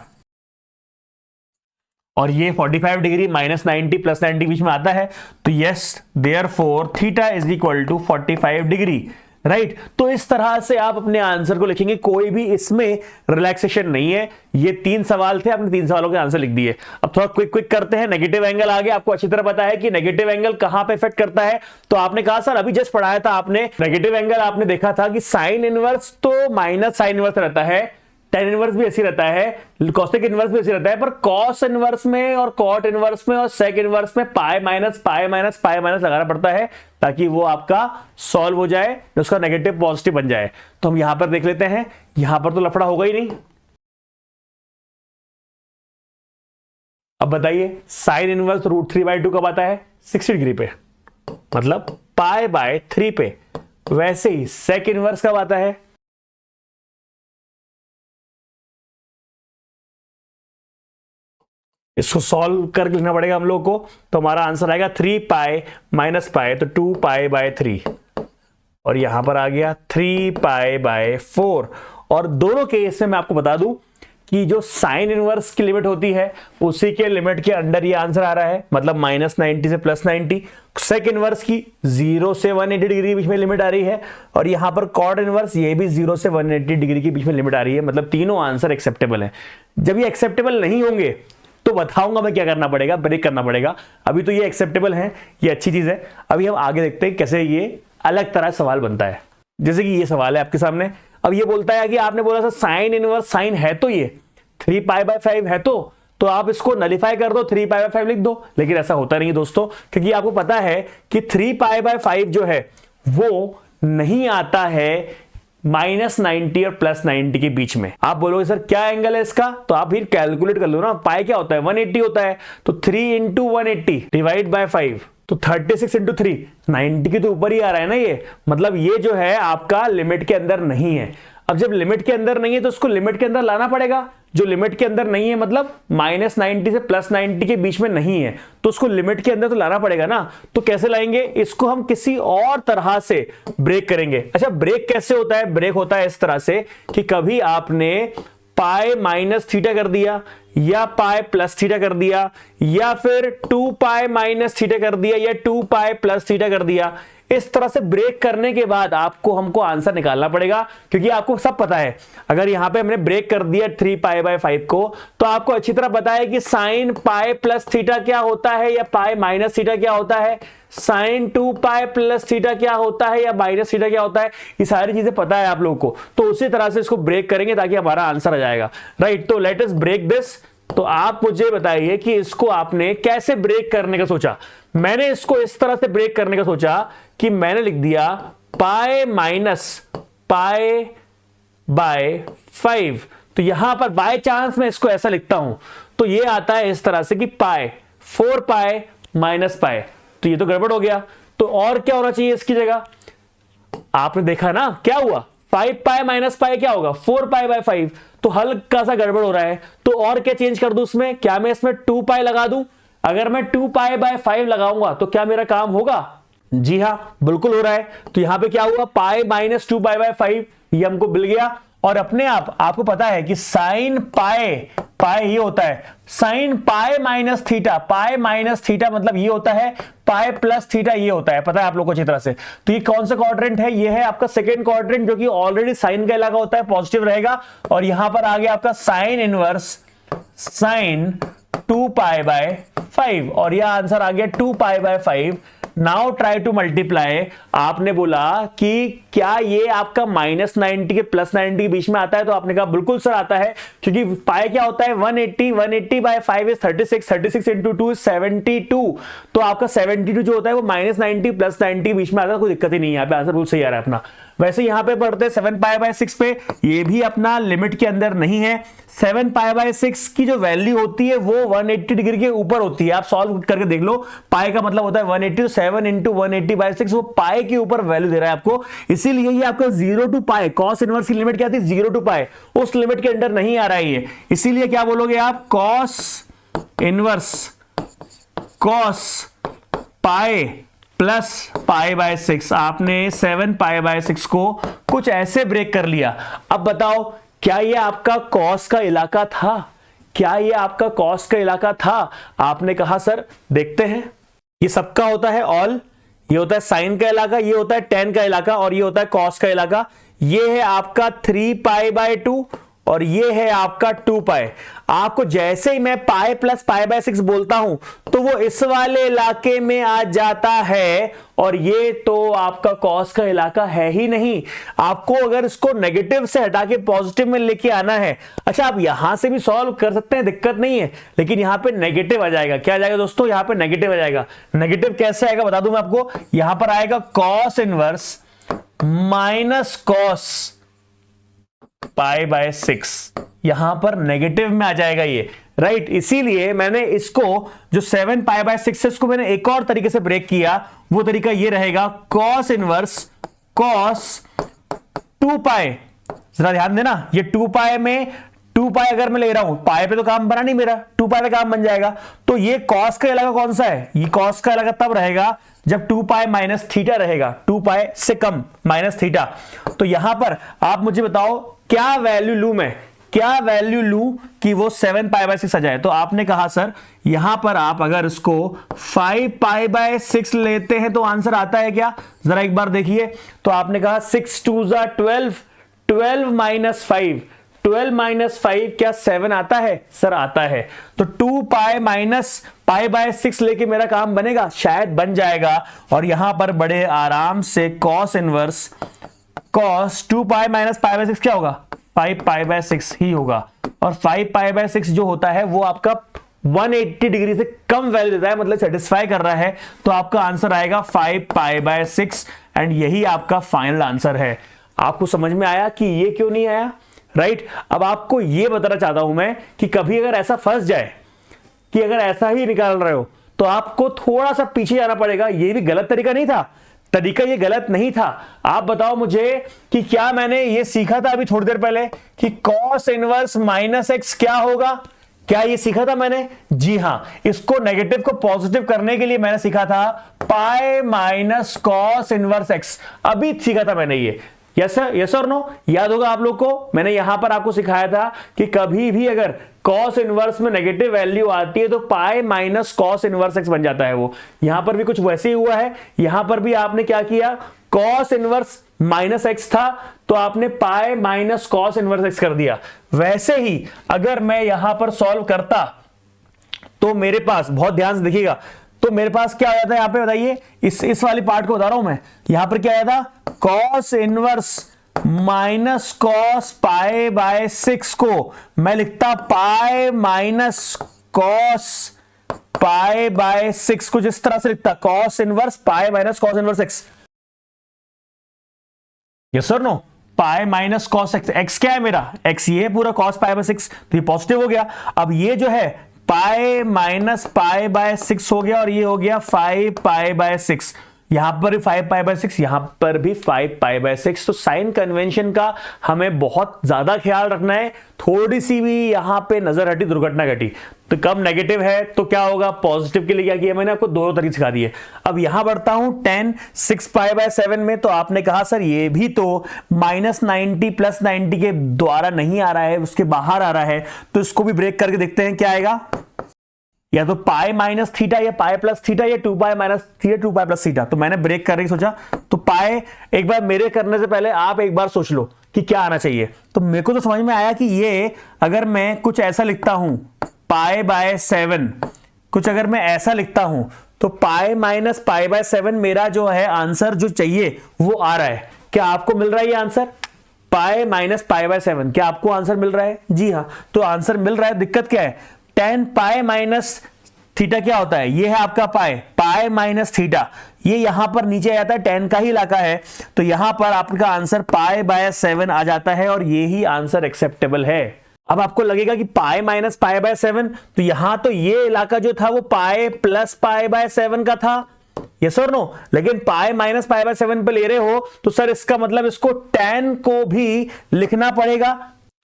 और ये 45 डिग्री -90 +90 बीच में आता है, तो yes therefore theta is equal to 45 degree, right. तो इस तरह से आप अपने आंसर को लिखेंगे, कोई भी इसमें रिलैक्सेशन नहीं है। ये 3 सवाल थे, आपने 3 सवालों के आंसर लिख दिए। अब थोड़ा क्विक करते हैं। नेगेटिव एंगल आ गया, आपको अच्छी तरह पता है कि नेगेटिव एंगल कहां पे इफेक्ट करता है, तो आपने कहा सर अभी जस्ट पढ़ाया था आपने, नेगेटिव एंगल आपने देखा था कि साइन इनवर्स तो माइनस साइन इनवर्स रहता है, tan इनवर्स भी ऐसी रहता है, cosec इनवर्स भी ऐसी रहता है, पर cos इनवर्स में और cot इनवर्स में और sec इनवर्स में पाई माइनस लगाना पड़ता है ताकि वो आपका सॉल्व हो जाए, उसका नेगेटिव पॉजिटिव बन जाए। तो हम यहां पर देख लेते हैं, यहां पर तो लफड़ा होगा ही नहीं। अब बताइए साइन इनवर्स √3/2 कब आता है, 60 डिग्री पे, मतलब पाई बाय 3 पे। वैसे ही sec इनवर्स कब आता है, इसको सॉल्व करके लिखना पड़ेगा हम लोग को, तो हमारा आंसर आएगा 3π - π, तो 2π/3, और यहां पर आ गया 3π/4। और दोनों केस में मैं आपको बता दूं कि जो साइन इनवर्स की लिमिट होती है उसी के लिमिट के अंडर ये आंसर आ रहा है, मतलब -90 से +90। सेक इनवर्स की 0 से 180 डिग्री के बीच में लिमिट आ रही है, और यहां पर कॉट इनवर्स ये भी 0 से 180 डिग्री के बीच में लिमिट आ रही है, मतलब तीनों आंसर एक्सेप्टेबल है। जब ये एक्सेप्टेबल नहीं होंगे तो बताऊंगा मैं क्या करना पड़ेगा, ब्रेक करना पड़ेगा। अभी तो ये एक्सेप्टेबल है, ये अच्छी चीज है। अभी हम आगे देखते हैं कैसे ये अलग तरह सवाल बनता है। जैसे कि ये सवाल है आपके सामने, अब ये बोलता है कि आपने बोला था साइन इनवर्स साइन है तो ये 3π/5 है, तो आप इसको नलिफाई कर दो, 3π/5 लिख दो, लेकिन ऐसा होता नहीं है दोस्तों, क्योंकि आपको पता है कि 3π/5 जो है वो नहीं आता है -90 और +90 के बीच में। आप बोलोगे सर क्या एंगल है इसका, तो आप फिर कैलकुलेट कर लो ना, पाई क्या होता है 180 होता है, तो 3 × 180 डिवाइड बाय 5, तो 36 × 3 90 के तो ऊपर ही आ रहा है ना ये, मतलब ये जो है आपका लिमिट के अंदर नहीं है। अब जब लिमिट के अंदर नहीं है तो उसको लिमिट के अंदर लाना पड़ेगा, जो लिमिट के अंदर नहीं है मतलब -90 से +90 के बीच में नहीं है, तो उसको लिमिट के अंदर तो लाना पड़ेगा ना। तो कैसे लाएंगे इसको, हम किसी और तरह से ब्रेक करेंगे। अच्छा ब्रेक कैसे होता है, ब्रेक होता है इस तरह से कि कभी आपने पाई -θ कर दिया या पाई +θ कर दिया, या फिर 2π -θ कर दिया या 2π +θ कर दिया। इस तरह से ब्रेक करने के बाद आपको हमको आंसर निकालना पड़ेगा, क्योंकि आपको सब पता है अगर यहां पे हमने ब्रेक कर दिया 3π/5 को, तो आपको अच्छी तरह पता है कि साइन पाई +θ क्या होता है या पाई -θ क्या होता है। साइन 2 पाई प्लस थीटा क्या होता है या माइनस थीटा क्या होता है, ये सारी चीजें पता है आप लोगों को। तो उसी तरह से इसको ब्रेक करेंगे ताकि हमारा आंसर आ जाएगा, राइट। तो लेट अस ब्रेक दिस। तो आप मुझे बताइए कि इसको आपने कैसे ब्रेक करने का सोचा। मैंने इसको इस तरह से ब्रेक करने का सोचा कि मैंने लिख दिया पाई माइनस पाई बाय 5। तो यहां पर बाय चांस मैं इसको ऐसा लिखता हूं तो ये आता है इस तरह से कि पाई 4 पाई माइनस पाई। तो ये तो गड़बड़ हो गया। तो और क्या होना चाहिए इसकी जगह, आपने देखा ना क्या हुआ, 5 पाई माइनस पाई क्या होगा 4 पाई बाय 5। तो हल्का सा गड़बड़ हो रहा है। तो और क्या चेंज कर दूं इसमें, क्या मैं इसमें 2 पाई लगा दूं। अगर मैं 2 पाई बाय 5 लगाऊंगा तो क्या मेरा काम होगा, जी हां बिल्कुल हो रहा है। तो यहां पे क्या हुआ, पाई माइनस 2 पाई बाय 5 ये हमको मिल गया। और अपने आप आपको पता है कि साइन पाई, पाई ये होता है sine pi minus theta, pi minus theta मतलब ये होता है पाई प्लस थीटा, ये होता है, पता है आप लोगों को अच्छी तरह से। तो ये कौन सा क्वाड्रेंट है, ये है आपका सेकंड क्वाड्रेंट, जो कि ऑलरेडी साइन का इलाका होता है, पॉजिटिव रहेगा। और यहां पर आ गया आपका sine inverse sign 2 pi by 5 और यह आंसर आ गया 2 pi by 5। Now try to multiply. आपने बोला कि क्या ये आपका -90 के +90 के बीच में आता है, तो आपने कहा बिल्कुल सर आता है, क्योंकि पाई क्या होता है 180, 180 बाय 5 इज 36, 36 इंटू 2 इज 72। तो आपका 72 जो होता है वो -90 +90 बीच में आता है, कोई दिक्कत ही नहीं है, यहाँ पे आंसर बिल्कुल सही आ रहा है अपना। वैसे यहां पे पढ़ते हैं 7 पाई बाय 6 पे, ये भी अपना लिमिट के अंदर नहीं है। 7 पाई बाय 6 की जो वैल्यू होती है वो 180 डिग्री के ऊपर होती है, आप सॉल्व करके देख लो। पाई का मतलब होता है 180, तो 7 इंटू 180 बाय 6 वो पाई के ऊपर वैल्यू दे रहा है आपको। इसीलिए ये आपका 0 टू पाई, कॉस इनवर्स की लिमिट क्या थी 0 टू पाई, उस लिमिट के अंदर नहीं आ रहा है ये। इसीलिए क्या बोलोगे आप, cos inverse cos pi plus pi by 6। आपने 7 पाई बाय 6 को कुछ ऐसे ब्रेक कर लिया। अब बताओ क्या ये आपका कॉस का इलाका था, क्या ये आपका कॉस का इलाका था। आपने कहा सर देखते हैं, ये सबका होता है ऑल, ये होता है साइन का इलाका, ये होता है टेन का इलाका और ये होता है कॉस का इलाका। ये है आपका 3 पाई बाय 2 और ये है आपका 2 पाई। आपको जैसे ही मैं पाई प्लस पाई बाय 6 बोलता हूं तो वो इस वाले इलाके में आ जाता है, और ये तो आपका कॉस का इलाका है ही नहीं। आपको अगर इसको नेगेटिव से हटा के पॉजिटिव में लेके आना है, अच्छा आप यहां से भी सॉल्व कर सकते हैं, दिक्कत नहीं है, लेकिन यहां पे नेगेटिव आ जाएगा। क्या आ जाएगा दोस्तों, यहां पे नेगेटिव आ जाएगा। नेगेटिव कैसे आएगा बता दूं मैं आपको, यहां पर आएगा cos inverse minus cos pi by 6, यहां पर नेगेटिव में आ जाएगा ये, राइट। इसीलिए मैंने इसको जो 7 पाई बाय 6 है इसको मैंने एक और तरीके से ब्रेक किया। वो तरीका ये रहेगा कॉस इनवर्स कॉस 2 पाई। जरा ध्यान देना, ये 2 पाई में 2 पाई अगर मैं ले रहा हूं, पाई पे तो काम बना नहीं मेरा, 2 पाई पे काम बन जाएगा। तो ये कॉस का इलाका कौन सा है, ये कॉस का इलाका तब रहेगा जब 2 पाई माइनस थीटा रहेगा, 2 पाई से कम माइनस थीटा। तो यहां पर आप मुझे बताओ क्या वैल्यू लू मैं, क्या वैल्यू लू कि वो 7 पाई बाय 6 आ जाए। तो आपने कहा सर यहां पर आप अगर इसको 5 पाई बाय 6 लेते हैं तो आंसर आता है क्या, जरा एक बार देखिए। तो आपने कहा 6 2 जा 12, 12 माइनस 5, 12 माइनस 5 क्या 7 आता है, सर आता है। तो 2 पाई माइनस पाई बाय 6 लेके मेरा काम बनेगा, शायद बन जाएगा। और यहां पर बड़े आराम से cos inverse cos 2 pi minus pi by 6 क्या होगा, 5 पाई बाय 6 ही होगा। और 5 पाई बाय 6 जो होता है वो आपका 180 डिग्री से कम वैल्यू देता है, मतलब सेटिस्फाई कर रहा है। तो आपका आंसर आएगा 5 पाई बाय 6 एंड यही आपका फाइनल आंसर है। आपको समझ में आया कि ये क्यों नहीं आया, राइट। अब आपको ये बताना चाहता हूं मैं कि कभी अगर ऐसा फंस जाए कि अगर ऐसा ही निकाल रहे हो तो आपको थोड़ा सा पीछे जाना पड़ेगा। ये भी गलत तरीका नहीं था, तरीका ये गलत नहीं था। आप बताओ मुझे कि क्या मैंने ये सीखा था अभी थोड़ी देर पहले कि कॉस इनवर्स माइनस एक्स क्या होगा, क्या ये सीखा था मैंने, जी हां। इसको नेगेटिव को पॉजिटिव करने के लिए मैंने सीखा था पाई माइनस कॉस इनवर्स एक्स, अभी सीखा था मैंने ये। यस सर, यस और नो, याद होगा आप लोग को। मैंने यहां पर आपको सिखाया था कि कभी भी अगर कॉस इनवर्स में नेगेटिव वैल्यू आती है तो पाई माइनस कॉस इनवर्स एक्स बन जाता है वो। यहां पर भी कुछ वैसे ही हुआ है। यहां पर भी आपने क्या किया, कॉस इनवर्स माइनस एक्स था तो आपने पाई माइनस कॉस इनवर्स एक्स कर दिया। वैसे ही अगर मैं यहां पर सॉल्व करता तो मेरे पास, बहुत ध्यान से देखिएगा, तो मेरे पास क्या हो जाता है यहाँ पे बताइए, इस वाली पार्ट को बता रहा हूं मैं, यहां पर क्या आया था, cos inverse minus cos pi by 6 को मैं लिखता pi minus cos pi by 6 को जिस तरह से लिखता, cos inverse pi minus cos inverse X, yes और no, pi minus cos X, X क्या है मेरा, एक्स ये है पूरा कॉस पाई बाय 6, तो ये पॉजिटिव हो गया। अब ये जो है पाई माइनस पाई बाय 6 हो गया और ये हो गया 5 पाई बाय 6, यहां पर भी 5 पाई बाय 6, यहां पर भी 5 पाई बाय 6। तो साइन कन्वेंशन का हमें बहुत ज्यादा ख्याल रखना है, थोड़ी सी भी यहां पे नजर हटी दुर्घटना घटी, तो कब नेगेटिव है तो क्या होगा, पॉजिटिव के लिए क्या किया मैंने आपको दोनों तरीके सिखा दिए। अब यहां बढ़ता हूं 10 6 पाई बाय 7 में, तो आपने कहा सर ये भी तो -90 प्लस 90 के द्वारा नहीं आ रहा है, उसके बाहर आ रहा है, तो इसको भी ब्रेक करके देखते हैं क्या आएगा, या तो पाई माइनस थीटा या पाई प्लस थीटा या 2 pi minus theta 2 pi plus theta. तो मैंने ब्रेक करने की सोचा, तो पाई एक बार मेरे करने से पहले आप एक बार सोच लो कि क्या आना चाहिए। तो मेरे को तो समझ में आया कि ये अगर मैं कुछ ऐसा लिखता हूं पाई बाय 7, कुछ अगर मैं ऐसा लिखता हूं तो पाई माइनस पाई बाय 7 मेरा जो है आंसर जो चाहिए वो आ रहा है। क्या आपको मिल रहा है ये answer, pi minus pi by 7, क्या आपको आंसर मिल रहा है? जी हाँ, तो आंसर मिल रहा है। दिक्कत क्या है, 10 पाई माइनस थीटा क्या होता है, ये है आपका पाई, पाई माइनस थीटा, ये यहां पर नीचे आता है, 10 का ही इलाका है, तो यहां पर आपका आंसर पाई बाय 7 आ जाता है और ये ही आंसर एक्सेप्टेबल है। अब आपको लगेगा कि पाई माइनस पाई बाय 7, तो यहां तो ये इलाका जो था वो पाई प्लस पाई बाय 7 का था, यस और नो, लेकिन पाई माइनस पाई बाय 7 पे ले रहे हो तो सर इसका मतलब इसको 10 को भी लिखना पड़ेगा,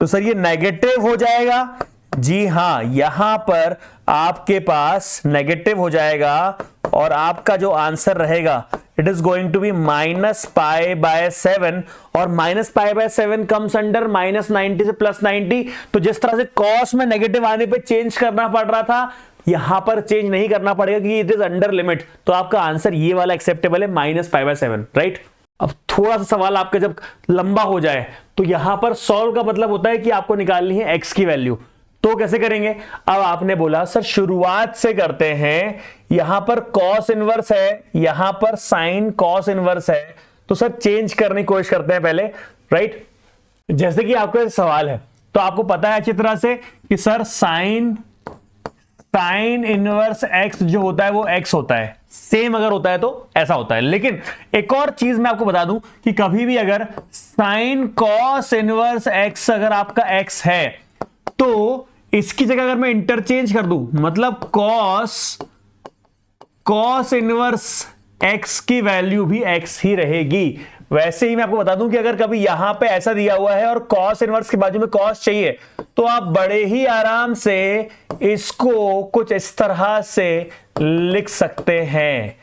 तो सर ये नेगेटिव हो जाएगा। जी हां, यहां पर आपके पास नेगेटिव हो जाएगा और आपका जो आंसर रहेगा it is going to be minus pi by 7, और minus pi by 7 comes under minus 90 से प्लस 90। तो जिस तरह से कॉस में नेगेटिव आने पे चेंज करना पड़ रहा था, यहां पर चेंज नहीं करना पड़ेगा कि इट इज अंडर लिमिट, तो आपका आंसर ये वाला एक्सेप्टेबल है, माइनस पाई बाय 7, राइट। अब थोड़ा सा सवाल आपका जब लंबा हो जाए तो यहां पर सॉल्व का मतलब होता है कि आपको निकालनी है एक्स की वैल्यू, तो कैसे करेंगे? अब आपने बोला सर शुरुआत से करते हैं, यहां पर कॉस इनवर्स है, यहां पर साइन कॉस इनवर्स है, तो सर चेंज करने की कोशिश करते हैं पहले, राइट। जैसे कि आपका सवाल है तो आपको पता है अच्छी तरह से कि सर साइन इनवर्स एक्स जो होता है वो एक्स होता है, सेम अगर होता है तो ऐसा होता है। लेकिन एक और चीज मैं आपको बता दूं कि कभी भी अगर साइन कॉस इनवर्स एक्स अगर आपका एक्स है तो इसकी जगह अगर मैं इंटरचेंज कर दूं, मतलब कॉस इनवर्स एक्स की वैल्यू भी एक्स ही रहेगी। वैसे ही मैं आपको बता दूं कि अगर कभी यहां पे ऐसा दिया हुआ है और कॉस इनवर्स के बाजू में कॉस चाहिए, तो आप बड़े ही आराम से इसको कुछ इस तरह से लिख सकते हैं,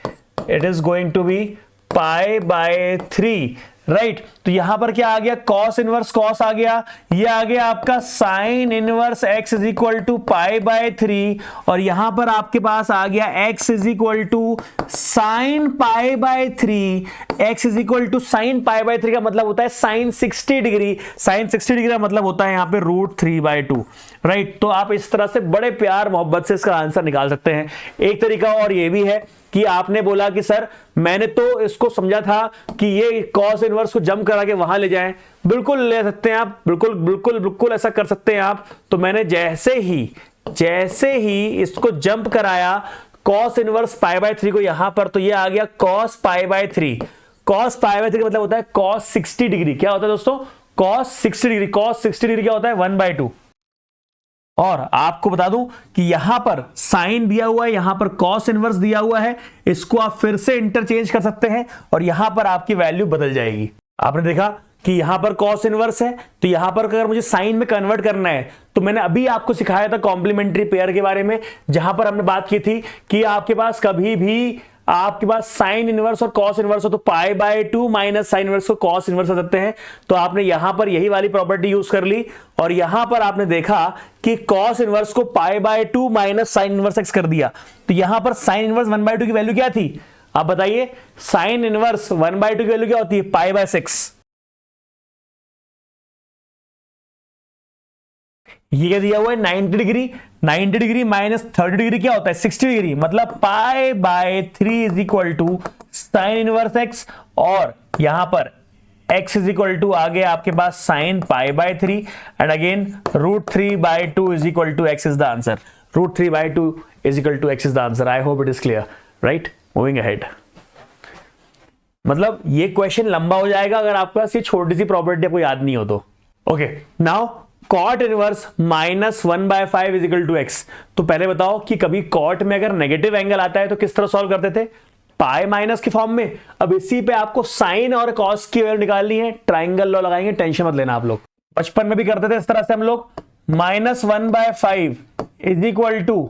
it is going to be pi by 3, right. तो यहां पर क्या आ गया, कॉस इनवर्स कॉस आ गया, ये आ गया आपका sine inverse x is equal to pi by 3, और यहां पर आपके पास आ गया x is equal to sine pi by 3। X is equal to sine pi by 3 का मतलब होता है साइन 60 डिग्री, साइन 60 डिग्री का मतलब होता है यहां पे √3/2, राइट। तो आप इस तरह से बड़े प्यार मोहब्बत से इसका आंसर निकाल सकते हैं। एक तरीका और ये भी है कि आपने बोला कि सर मैंने तो इसको समझा था कि ये कॉस इनवर्स को जंप करा के वहां ले जाएं, बिल्कुल ले सकते हैं आप, बिल्कुल बिल्कुल बिल्कुल ऐसा कर सकते हैं आप। तो मैंने जैसे ही इसको जंप कराया कॉस इनवर्स पाई बाय 3 को यहां पर, तो ये आ गया cos pi by 3। Cos pi by 3 का मतलब होता है कॉस 60 डिग्री। क्या होता है दोस्तों, कॉस 60 डिग्री। कॉस 60 डिग्री क्या होता है, 1/2। और आपको बता दूं कि यहां पर साइन दिया हुआ है, यहां पर कॉस इनवर्स दिया हुआ है, इसको आप फिर से इंटरचेंज कर सकते हैं और यहां पर आपकी वैल्यू बदल जाएगी। आपने देखा कि यहां पर कॉस इनवर्स है, तो यहां पर अगर मुझे साइन में कन्वर्ट करना है तो मैंने अभी आपको सिखाया था कॉम्प्लीमेंट्री पेयर के बारे में, जहां पर हमने बात की थी कि आपके पास कभी भी आपके पास साइन इनवर्स और कॉस इनवर्स हो तो पाई बाय 2 माइनस साइन इनवर्स को कॉस इनवर्स कर सकते हैं। तो आपने यहां पर यही वाली प्रॉपर्टी यूज कर ली और यहां पर आपने देखा कि कॉस इनवर्स को पाई by 2 minus sine inverse x कर दिया। तो यहां पर साइन इनवर्स 1/2 की वैल्यू क्या थी, आप बताइए। साइन इनवर्स 1/2 की वैल्यू क्या होती है, पाई बाय 6। ये क्या दिया हुआ है 90 डिग्री, 90 डिग्री माइनस 30 डिग्री क्या होता है 60 डिग्री, मतलब pi by 3 is equal to sine inverse x, और यहां पर x इज इक्वल टू आ गया आपके पास sine pi by 3 and again √3/2 is equal to x is the answer, √3/2 is equal to x is the answer. I hope it is clear, right. Moving ahead, मतलब ये question लंबा हो जाएगा अगर आपके पास ये छोटी सी प्रॉपर्टी आपको याद नहीं हो तो। Okay, now cot inverse -1/5 is equal to x. तो पहले बताओ कि कभी कॉट में अगर नेगेटिव एंगल आता है तो किस तरह सॉल्व करते थे, पाई माइनस के फॉर्म में। अब इसी पे आपको साइन और कॉस की वैल्यू निकालनी है, ट्राइंगल लॉ लगाएंगे, टेंशन मत लेना आप लोग। बचपन में भी करते थे इस तरह से हम लोग, -1/5 इज इक्वल टू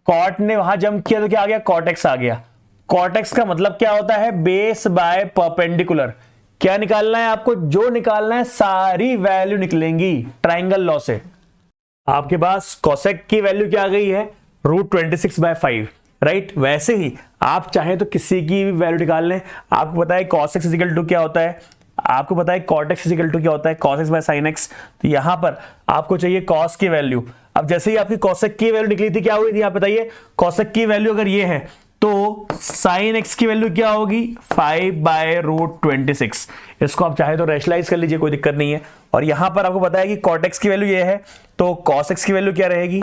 कॉट ने वहां जंप किया तो क्या आ गया, कॉट एक्स आ गया। कॉट एक्स का मतलब क्या होता है, बेस बाय परपेंडिकुलर। क्या निकालना है आपको, जो निकालना है सारी वैल्यू निकलेंगी ट्राइंगल लॉ से। आपके पास कोसेक की वैल्यू क्या आ गई है, √26/5, राइट। वैसे ही आप चाहें तो किसी की भी वैल्यू निकाल लें। आपको पता है cos x इक्वल टू क्या होता है, आपको पता है cot x इक्वल टू क्या होता है, cos x by sin x। तो यहां पर आपको चाहिए cos की वैल्यू। अब जैसे ही आपकी cosec की वैल्यू निकली थी क्या हुई थी, आप बताइए। cosec की वैल्यू अगर ये है तो sin x की वैल्यू क्या होगी, 5/√26। इसको आप चाहे तो रैशनलाइज कर लीजिए, कोई दिक्कत नहीं है। और यहां पर आपको पता है कि cot x की वैल्यू ये है, तो cos x की वैल्यू क्या रहेगी,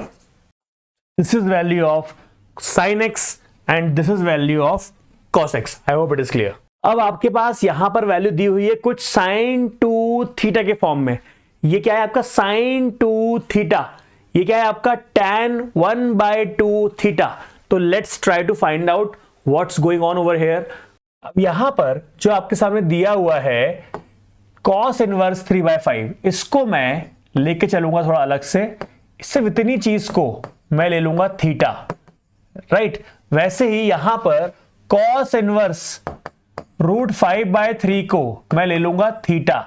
this is value of sin x and this is value of cos x। I hope it is clear. अब आपके पास यहां पर वैल्यू दी हुई है कुछ sin 2 थीटा के फॉर्म में। ये क्या है आपका sin 2 थीटा, ये क्या है आपका tan 1/2 थीटा। तो let's try to find out what's going on over here. अब यहां पर जो आपके सामने दिया हुआ है cos इनवर्स 3/5, इसको मैं लेके चलूंगा थोड़ा अलग से। सिर्फ इतनी चीज को मैं ले लूंगा थीटा, राइट। वैसे ही यहां पर cos इनवर्स √5/3 को मैं ले लूंगा थीटा,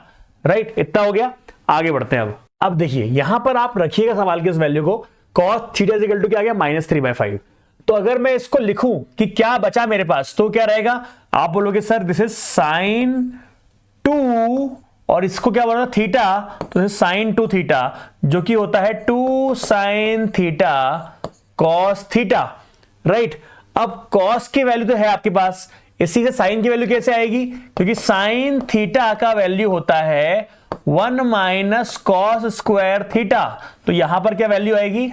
राइट। इतना हो गया, आगे बढ़ते हैं। अब देखिए यहां पर आप रखिएगा सवाल की इस वैल्यू को, cos theta is equal to क्या आ गया, -3/5। तो अगर मैं इसको लिखूं कि क्या बचा मेरे पास, तो क्या रहेगा, आप बोलोगे सर दिस इज sin 2 और इसको क्या बोला थीटा, तो sin 2 थीटा जो कि होता है 2 sin theta cos theta, right. अब cos की वैल्यू तो है आपके पास, इसी से sin की वैल्यू कैसे आएगी, क्योंकि sin थीटा का वैल्यू होता है 1 - cos स्क्वायर थीटा। तो यहां पर क्या वैल्यू आएगी,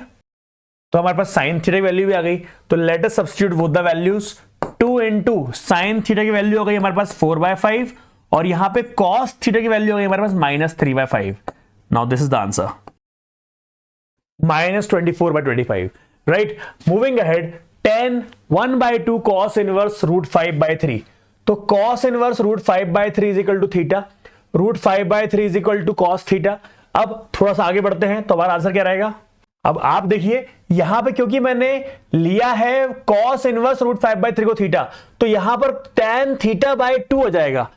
तो हमारे पास sin थीटा की वैल्यू भी आ गई। तो let us substitute both the values, 2 into sin theta की वैल्यू हो गई हमारे पास 4/5 और यहां पे cos थीटा की वैल्यू हो गई हमारे पास -3/5। Now this is the answer, -24/25, right. Moving ahead, tan 1/2 cos inverse √5/3। तो cos inverse √5/3 is equal to theta, √5/3 is equal to cos theta. अब थोड़ा सा आगे बढ़ते हैं, तो हमारा आंसर क्या रहेगा। अब आप देखिए यहां पे क्योंकि मैंने लिया है cos इनवर्स √5/3 को थीटा, तो यहां पर tan θ/2 हो जाएगा।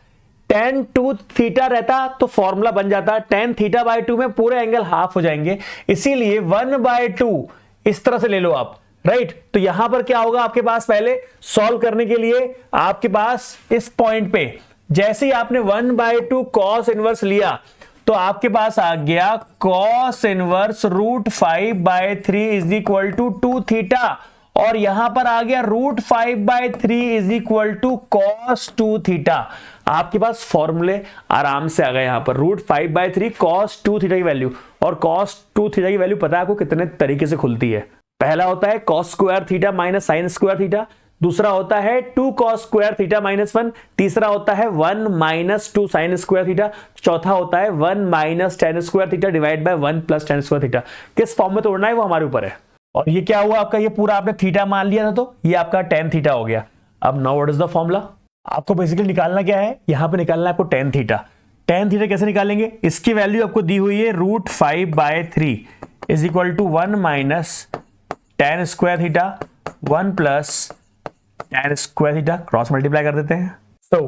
tan 2 थीटा रहता तो फॉर्मूला बन जाता, tan θ/2 में पूरे एंगल हाफ हो जाएंगे, इसीलिए 1/2 इस तरह से ले लो आप, राइट। तो यहां पर क्या होगा आपके पास, पहले सॉल्व करने के लिए आपके पास इस पॉइंट पे जैसे ही आपने 1/2 cos इनवर्स लिया तो आपके पास आ गया cos inverse √5/3 is equal to 2 theta, और यहां पर आ गया √5/3 is equal to cos 2 theta. आपके पास फॉर्मूले आराम से आ गए यहां पर, √5/3 cos 2 थीटा की वैल्यू, और cos 2 थीटा की वैल्यू पता है आपको कितने तरीके से खुलती है। पहला होता है cos square theta minus sine square theta, दूसरा होता है 2 cos स्क्वायर थीटा -1, तीसरा होता है 1 - 2 साइन स्क्वायर थीटा, चौथा होता है 1 - tan square theta divide bye 1 + tan square theta. किस फॉर्म में तोड़ना है वो हमारे ऊपर है। और ये क्या हुआ आपका, ये पूरा आपने थीटा मान लिया था तो ये आपका tan थीटा हो गया। अब now what is the formula, आपको बेसिकली निकालना क्या है, यहां पे निकालना है आपको tan थीटा। tan थीटा कैसे निकालेंगे, इसकी वैल्यू आपको दी हुई है √5/3 is equal to 1 - tan square theta 1 + tan square theta, cross multiply कर देते हैं। So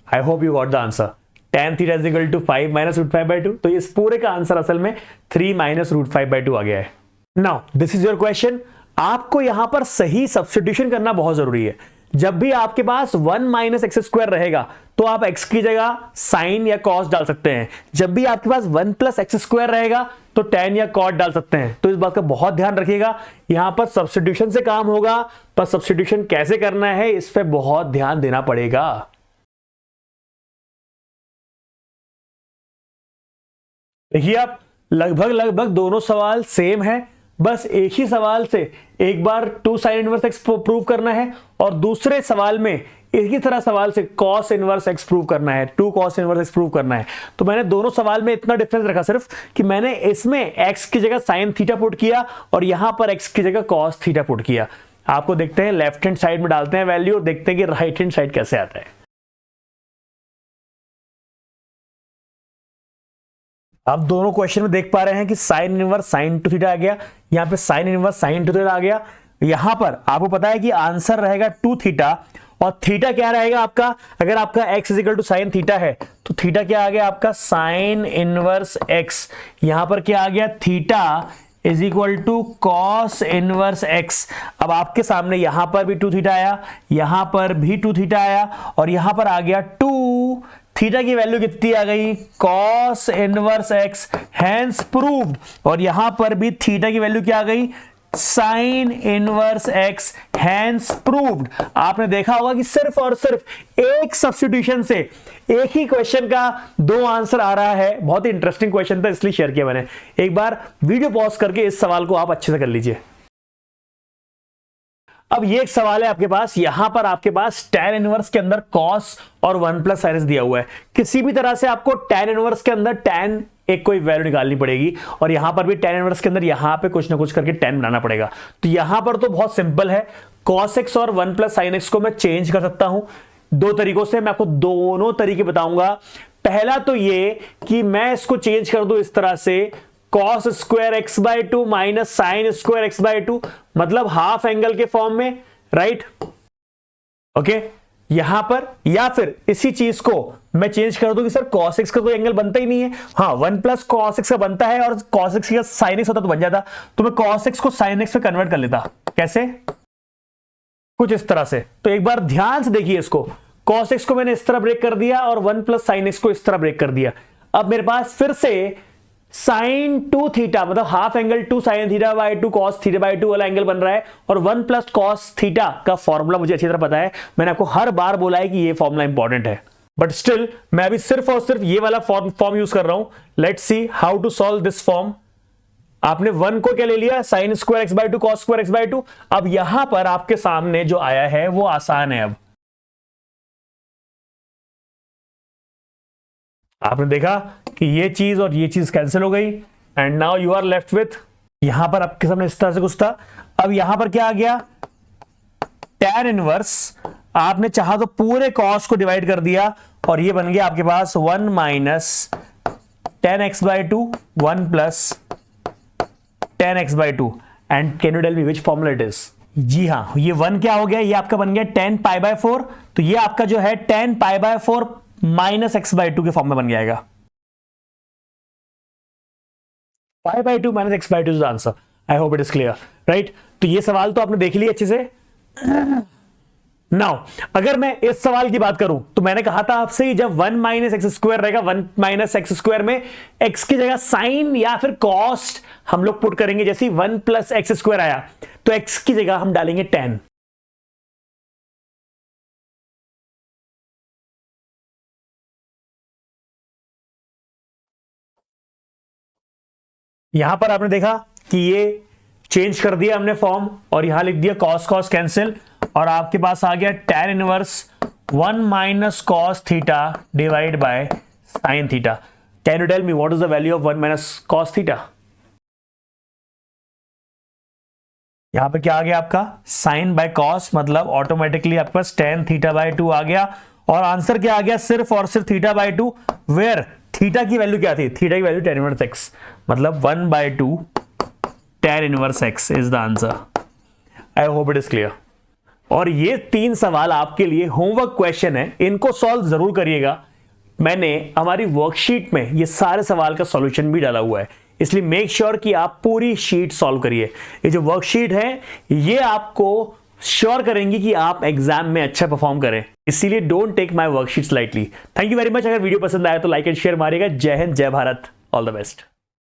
I hope you got the answer, tan theta is equal to 5 - √5/2। तो इस पूरे का आंसर असल में 3 - √5/2 आ गया है। Now this is your question. आपको यहां पर सही सब्स्टिट्यूशन करना बहुत जरूरी है। जब भी आपके पास 1 - x² रहेगा तो आप x की जगह साइन या cos डाल सकते हैं। जब भी आपके पास 1 + x² रहेगा तो tan या cot डाल सकते हैं। तो इस बात का बहुत ध्यान रखिएगा, यहां पर सब्स्टिट्यूशन से काम होगा, पर सब्स्टिट्यूशन कैसे करना है इस पे बहुत ध्यान देना पड़ेगा। देखिए आप लगभग दोनों सवाल सेम है, बस एक ही सवाल से एक बार 2 sin इनवर्स x प्रूव करना है और दूसरे सवाल में एक ही तरह सवाल से cos इनवर्स x प्रूव करना है, 2 cos इनवर्स x प्रूव करना है। तो मैंने दोनों सवाल में इतना डिफरेंस रखा सिर्फ कि मैंने इसमें x की जगह sin थीटा पुट किया और यहां पर x की जगह cos थीटा पुट किया। आपको देखते हैं लेफ्ट हैंड साइड में डालते हैं वैल्यू और देखते हैं कि राइट हैंड साइड कैसे आता है। आप दोनों क्वेश्चन में देख पा रहे हैं कि sine inverse sine two theta आ गया, यहाँ पे sine inverse sine two theta आ गया। यहां पर आपको पता है कि आंसर रहेगा 2 थीटा और थीटा क्या रहेगा आपका, अगर आपका x is equal to sine theta है तो थीटा क्या आ गया आपका साइन इनवर्स x। यहां पर क्या आ गया theta is equal to cos inverse x। अब आपके सामने यहां पर भी 2 थीटा आया, यहां पर भी 2 थीटा आया और यहां पर आ गया 2 थीटा की वैल्यू कितनी आ गई cos inverse x, hence proved. और यहां पर भी थीटा की वैल्यू क्या आ गई sine inverse x, hence proved. आपने देखा होगा कि सिर्फ और सिर्फ एक सब्स्टिट्यूशन से एक ही क्वेश्चन का 2 आंसर आ रहा है। बहुत ही इंटरेस्टिंग क्वेश्चन था इसलिए शेयर किया मैंने। एक बार वीडियो पॉज करके इस सवाल को आप अच्छे से कर लीजिए। अब ये एक सवाल है आपके पास, यहां पर आपके पास tan इनवर्स के अंदर cos और 1 प्लस साइनस दिया हुआ है। किसी भी तरह से आपको tan इनवर्स के अंदर tan एक कोई वैल्यू निकालनी पड़ेगी और यहां पर भी tan इनवर्स के अंदर यहां पे कुछ ना कुछ करके tan बनाना पड़ेगा। तो यहां पर तो बहुत सिंपल है, cos x और 1 प्लस साइन x को मैं चेंज कर सकता हूं 2 तरीकों से। मैं आपको दोनों तरीके बताऊंगा। पहला तो ये कि मैं इसको चेंज कर दूं इस तरह से cos square x by 2 minus sine square x by 2, मतलब हाफ एंगल के फॉर्म में, राइट ओके। यहां पर या फिर इसी चीज को मैं चेंज कर दूं कि सर cos x का कोई एंगल बनता ही नहीं है। हाँ 1 प्लस cos x का बनता है और cos x का sin x होता तो बन जाता, तो मैं cos x को sin x में कन्वर्ट कर लेता। कैसे, कुछ इस तरह से। तो एक बार ध्यान से देखिए इसको, cos x को मैंने इस तरह ब्रेक कर दिया और 1 प्लस sin x को इस तरह ब्रेक कर दिया। अब मेरे पास फिर से साइन 2 थीटा मतलब half angle 2 sine theta by 2 cos theta by 2 वाला एंगल बन रहा है और 1 प्लस कॉस थीटा का फॉर्मूला मुझे अच्छी तरह पता है। मैंने आपको हर बार बोला है कि ये फॉर्मूला इंपॉर्टेंट है, बट स्टिल मैं अभी सिर्फ और सिर्फ ये वाला फॉर्म यूज कर रहा हूं। Let's see how to solve this form. आपने 1 को क्या ले लिया sine square x by 2 cos square x by 2। अब यहां पर आपके सामने जो आया है वो आसान है। अब आपने देखा कि ये चीज और ये चीज कैंसिल हो गई and now you are left with, यहां पर आपके सामने इस तरह से कुछ था। अब यहां पर क्या आ गया tan इनवर्स, आपने चाहा तो पूरे cos को डिवाइड कर दिया और ये बन गया आपके पास 1 minus tan x by 2 1 plus tan x by 2। And can you tell me which formula it is. जी हाँ, ये 1 क्या हो गया, ये आपका बन गया tan पाई बाय 4। तो ये आपका जो है tan pi by 4 minus x by 2 के फॉर्म में बन जाएगा। Pi by 2 minus x by 2 is the answer. I hope it is clear, right. तो ये सवाल तो आपने देख लिया अच्छे से। नाउ अगर मैं इस सवाल की बात करूं तो मैंने कहा था आपसे जब 1 माइनस एक्स स्क्वायर रहेगा, 1 माइनस एक्स स्क्वायर में x की जगह साइन या फिर कॉस्ट हम लोग पुट करेंगे। जैसे 1 प्लस एक्स स्क्वायर आया तो x की जगह हम डालेंगे tan। यहां पर आपने देखा कि ये चेंज कर दिया हमने फॉर्म और यहां लिख दिया cos cos कैंसिल और आपके पास आ गया tan inverse 1 minus cos theta divide by sine theta. Can you tell me what is the value of 1 minus cos theta. यहां पर क्या आ गया आपका साइन बाय कॉस, मतलब ऑटोमेटिकली आपके पास tan थीटा बाय 2 आ गया और आंसर क्या आ गया सिर्फ और सिर्फ थीटा बाय 2, वेयर थीटा की वैल्यू क्या थी, थीटा की वैल्यू tan इनवर्स x, मतलब 1 by 2 tan inverse x is the answer. I hope it is clear. और ये 3 सवाल आपके लिए होमवर्क क्वेश्चन है, इनको सॉल्व जरूर करिएगा। मैंने हमारी वर्कशीट में ये सारे सवाल का सॉल्यूशन भी डाला हुआ है, इसलिए मेक श्योर कि आप पूरी शीट सॉल्व करिए। ये जो वर्कशीट है ये आपको श्योर करेंगी कि आप एग्जाम में अच्छा परफॉर्म करें, इसीलिए don't take my worksheets lightly. Thank you very much. अगर वीडियो पसंद आया तो लाइक एंड शेयर मारिएगा। जय हिंद, जय भारत, ऑल द बेस्ट।